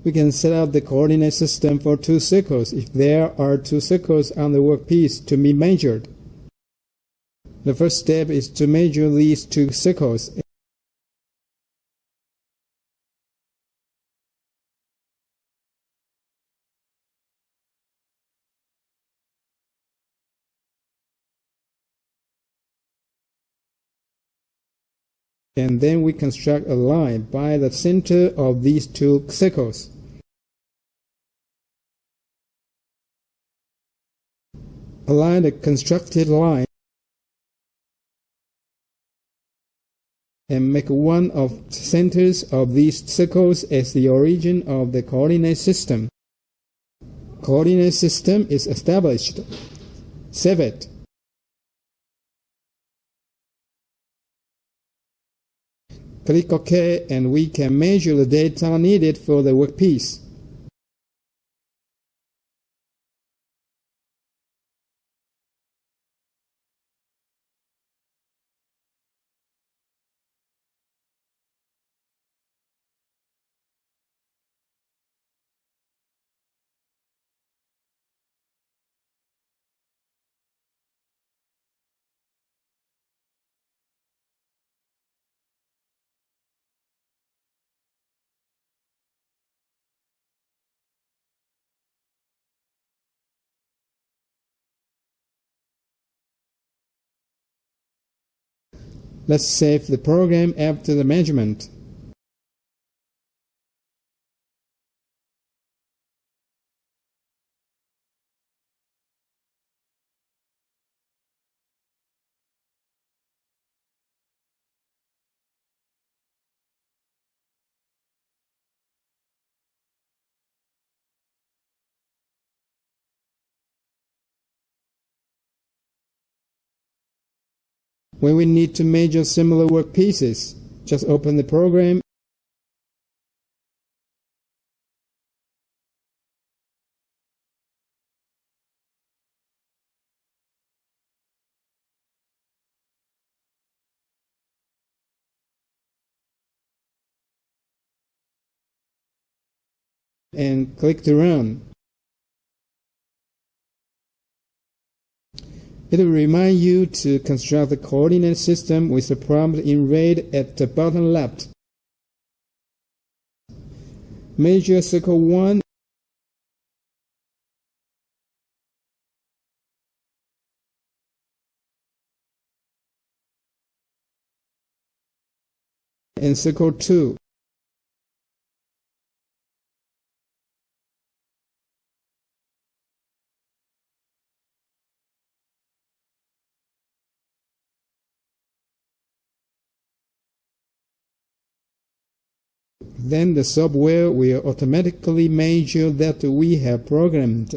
We can set up the coordinate system for two circles if there are two circles on the workpiece to be measured. The first step is to measure these two circles. And then we construct a line by the center of these two circles. Align the constructed line and make one of the centers of these circles as the origin of the coordinate system. Coordinate system is established. Save it. Click OK and we can measure the data needed for the workpiece. Let's save the program after the measurement. When we need to measure similar workpieces, just open the program and click to run. It will remind you to construct the coordinate system with the prompt in red at the bottom left. Measure circle 1 and circle 2. Then the software will automatically measure that we have programmed.